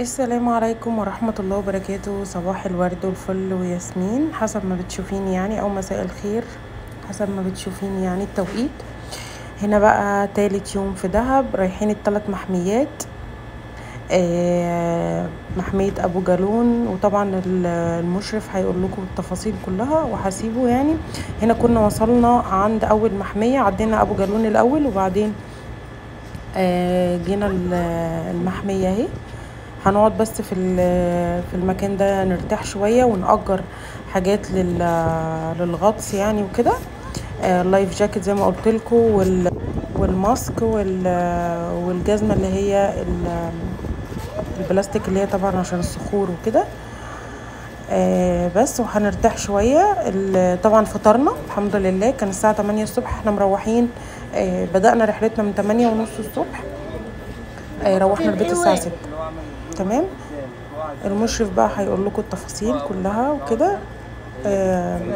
السلام عليكم ورحمة الله وبركاته. صباح الورد والفل وياسمين حسب ما بتشوفيني يعني، او مساء الخير حسب ما بتشوفيني يعني التوقيت. هنا بقى تالت يوم في دهب، رايحين الثلاث محميات، محمية ابو جالون، وطبعا المشرف هيقول لكم التفاصيل كلها وهسيبه يعني. هنا كنا وصلنا عند اول محمية، عدينا ابو جالون الاول وبعدين جينا المحمية اهي. هنقعد بس في المكان ده نرتاح شوية ونأجر حاجات للغطس يعني وكده، اللايف جاكيت زي ما قلت لكم، والماسك والجزمة اللي هي البلاستيك اللي هي طبعا عشان الصخور وكده. بس وهنرتاح شوية. طبعا فطرنا الحمد لله، كان الساعة 8 الصبح احنا مروحين. بدأنا رحلتنا من 8:30 الصبح، روحنا البيت الساعة 6. تمام. المشرف بقى هيقول لكم التفاصيل كلها وكده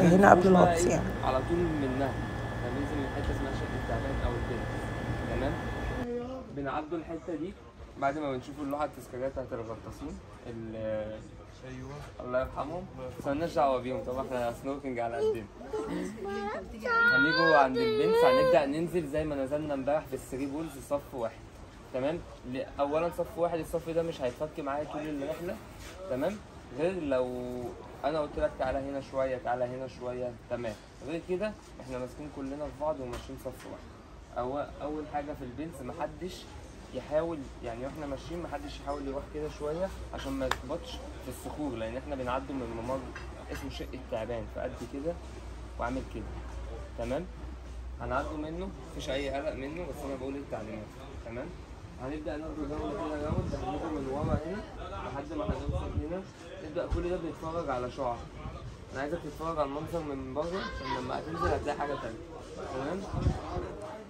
هنا قبل الغطس يعني. على طول منها هننزل من حته اسمها شقه التعبان او البنت. تمام. بنعدوا الحته دي بعد ما بنشوف اللوحه التذكاريه بتاعت الغطاسين الله يرحمهم، بس مالناش دعوه بيهم طبعا، احنا سنوركينج على قدنا. هنيجوا عند البنت، هنبدا ننزل زي ما نزلنا امبارح في الثري بولز صف واحد. تمام. اولا صف واحد، الصف ده مش هيتفك معايا طول الرحله. تمام. غير لو انا قلت لك تعالى هنا شويه تعالى هنا شويه. تمام. غير كده احنا ماسكين كلنا في بعض وماشيين صف واحد. اول حاجه في البنز محدش يحاول يعني واحنا ماشيين محدش يحاول يروح كده شويه عشان ما يخبطش في الصخور، لان احنا بنعدوا من ممر اسمه شق التعبان فقد كده وعامل كده. تمام. هنعدوا منه مفيش اي قلق منه، بس انا بقول التعليمات. تمام. هنبدا ناخد راوند كده، راوند هنيجي من ورا هنا لحد ما هنوصل هنا. نبدا كل ده بنتفرج على شعر. انا عايزك تتفرج على المنظر من بره عشان لما هتنزل هتلاقي حاجه تانيه. تمام.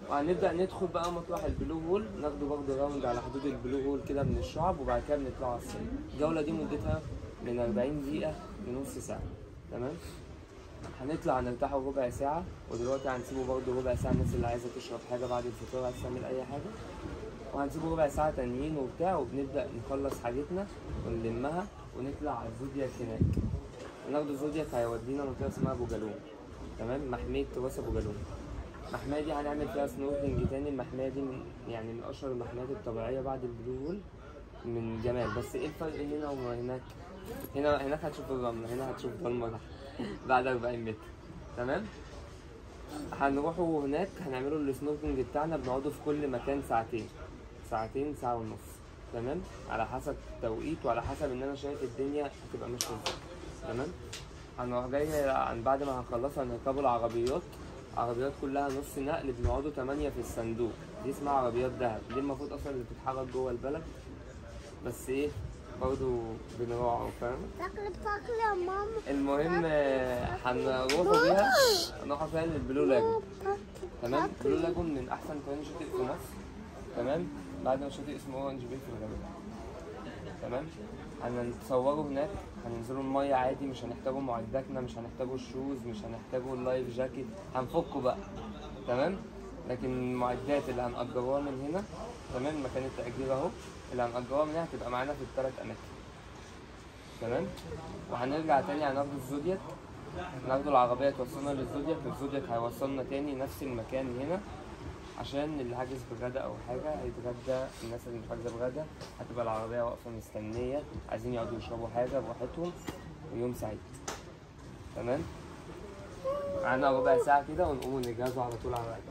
وهنبدا ندخل بقى مطرح البلو هول، ناخده برضه راوند على حدود البلو هول كده من الشعب، وبعد كده بنطلع على السلم. الجوله دي مدتها من 40 دقيقه لنص ساعه. تمام. هنطلع نرتاحوا ربع ساعه، ودلوقتي هنسيبه برضه ربع ساعه الناس اللي عايزه تشرب حاجه بعد الفطار، عايزه تعمل اي حاجه، وهنسيبه ربع ساعة تانيين وبتاع، وبنبدأ نخلص حاجتنا ونلمها ونطلع على الزودياك هناك. ناخد الزودياك هيودينا منطقة اسمها ابو جالون. تمام. محمية تراث ابو جالون. المحمية دي هنعمل فيها سنوركينج تاني. المحمية دي من أشهر المحميات الطبيعية بعد البلو هول من جمال. بس ايه الفرق هنا وهناك؟ هناك هتشوف الرملة، هنا هتشوف ضلمة بعد 40 متر. تمام. هنروحوا هناك هنعملوا السنوركينج بتاعنا، بنقعدوا في كل مكان ساعتين، ساعة ونص. تمام. على حسب التوقيت وعلى حسب ان انا شايف الدنيا هتبقى ماشيه ازاي. تمام. هنروح جاي عن بعد ما هنخلص هنركبوا العربيات. عربيات كلها نص نقل، بنقعدوا 8 في الصندوق. دي اسمها عربيات دهب، دي المفروض اصلا اللي بتتحرك جوه البلد، بس ايه برضه بنراعوا. فاهم؟ يا ماما. المهم هنروحوا بيها للبلو لاجون. تمام. البلو لاجون من احسن 8 شاطئ في مصر. تمام. بعد ما شاطئ اسمه اورنج بي في الغردقه. تمام. هنتصوروا هناك، هننزلوا الميه عادي، مش هنحتاجوا معداتنا، مش هنحتاجوا الشوز، مش هنحتاجوا اللايف جاكيت، هنفكوا بقى. تمام. لكن المعدات اللي هنأجروها من هنا، تمام، مكان التأجير اهو، اللي هنأجروها من هنا هتبقى معانا في الثلاث اماكن. تمام. وهنرجع تاني هناخد الزودياك، ناخد العربيه توصلنا للزودياك، الزودياك هيوصلنا تاني نفس المكان هنا، عشان اللي حاجز بغدا او حاجه هيتغدى. الناس اللي مش حاجزه بغدا هتبقى العربيه واقفه مستنيه، عايزين يقعدوا يشربوا حاجه براحتهم، ويوم سعيد. تمام. معانا ربع ساعه كده ونقوم نجهزوا على طول على الرحله.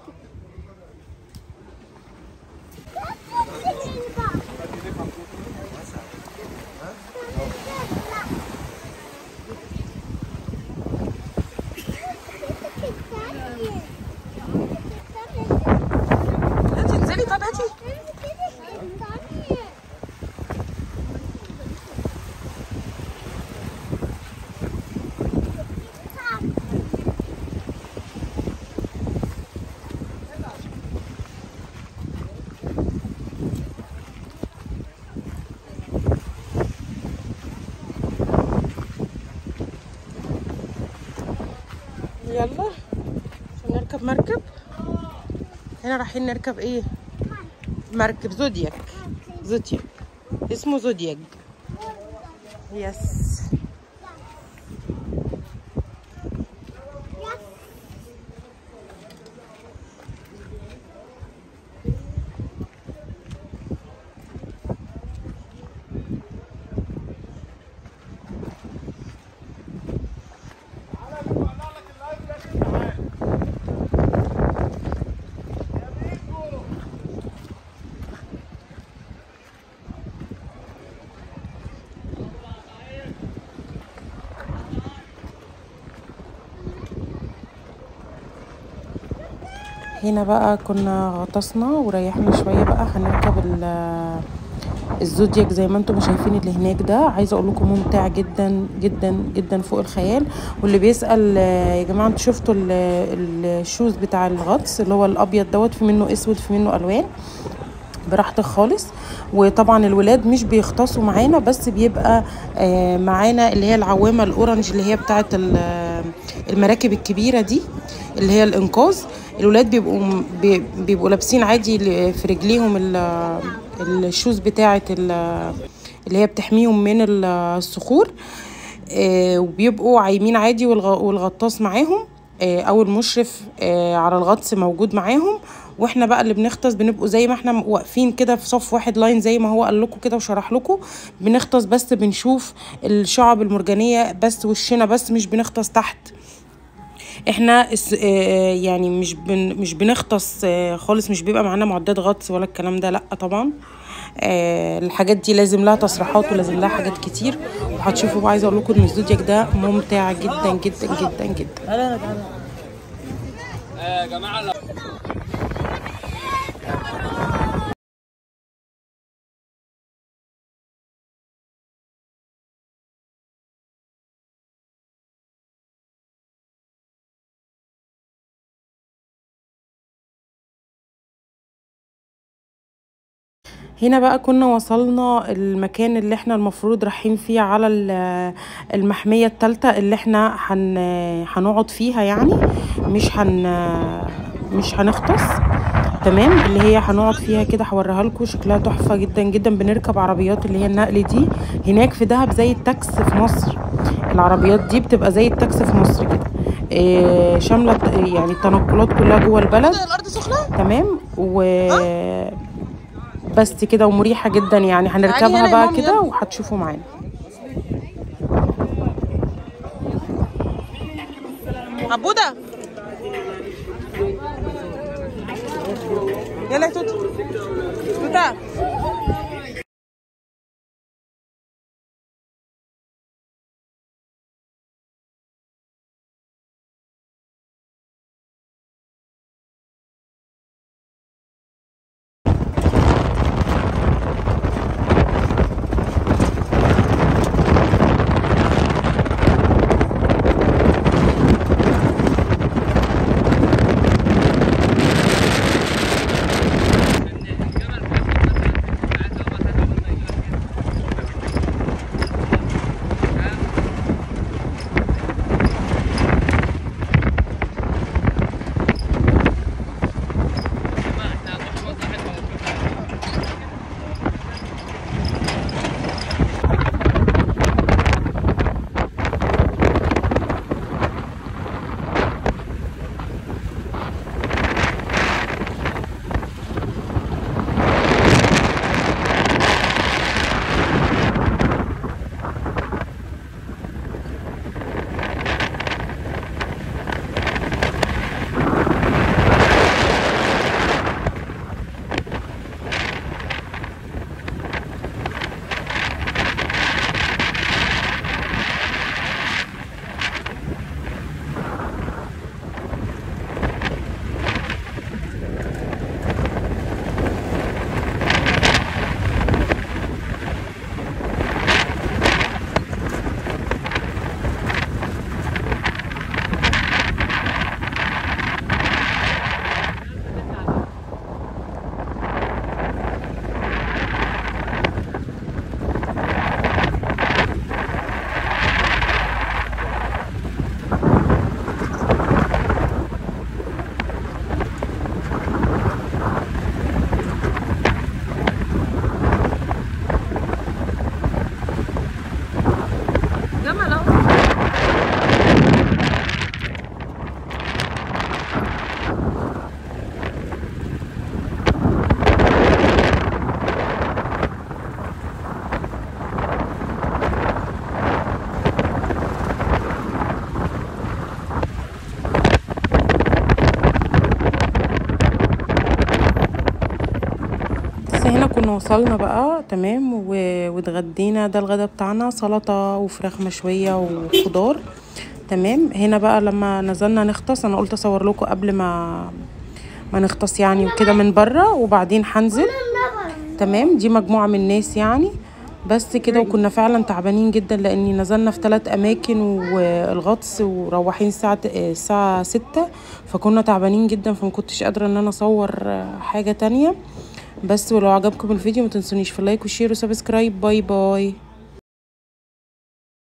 يلا عشان نركب مركب. هنا رايحين نركب ايه؟ مركب زودياك اسمه زودياك. يس. هنا بقى كنا غطسنا وريحنا شويه، بقى هنركب الزودياك زي ما انتم شايفين اللي هناك ده. عايزه اقول لكم ممتع جدا جدا جدا فوق الخيال. واللي بيسال يا جماعه انتوا شفتوا الشوز بتاع الغطس اللي هو الابيض دوت، في منه اسود في منه الوان، براحتك خالص. وطبعا الولاد مش بيغطسوا معانا، بس بيبقى معانا اللي هي العوامه الاورنج اللي هي بتاعه المراكب الكبيره دي اللي هي الانقاذ. الولاد بيبقوا لابسين عادي في رجليهم الشوز بتاعه اللي هي بتحميهم من الصخور، وبيبقوا عايمين عادي، والغطاس معاهم او المشرف على الغطس موجود معاهم. واحنا بقى اللي بنغطس بنبقوا زي ما احنا واقفين كده في صف واحد لاين زي ما هو قال لكم كده وشرح لكم. بنغطس بس بنشوف الشعب المرجانيه بس وشنا بس، مش بنغطس تحت. احنا يعني مش بنغطس خالص، مش بيبقى معانا معدات غطس ولا الكلام ده، لا طبعا. الحاجات دي لازم لها تصريحات ولازم لها حاجات كتير، وهتشوفوا بقى. عايزه اقول لكم ان الزودياك ده ممتع جدا جدا جدا جدا. يا جماعه هنا بقى كنا وصلنا المكان اللي احنا المفروض رايحين فيه على المحمية الثالثة اللي احنا هنقعد فيها، يعني مش هنغطس. تمام، اللي هي هنقعد فيها كده، هوريها لكم، شكلها تحفة جدا جدا. بنركب عربيات اللي هي النقل دي هناك في دهب زي التاكس في مصر. العربيات دي بتبقى زي التاكس في مصر كده، شاملة يعني التنقلات كلها جوه البلد. الأرض سخنة تمام، بس كده، ومريحة جدا يعني. هنركبها بقى كده وهتشوفوا معانا. عبودة يلا يا توتو توتا. وصلنا بقى تمام واتغدينا. ده الغدا بتاعنا، سلطة وفراخ مشوية وخضار. تمام. هنا بقى لما نزلنا نغطس، انا قلت اصور لكم قبل ما نغطس يعني وكده من بره، وبعدين هنزل. تمام. دي مجموعة من الناس يعني بس كده. وكنا فعلا تعبانين جدا لاني نزلنا في 3 اماكن والغطس، وروحين الساعة 6، فكنا تعبانين جدا، فمكنتش قادرة ان انا اصور حاجة تانية بس. ولو عجبكم الفيديو ما تنسونيش في اللايك والشير وسبسكرايب. باي باي.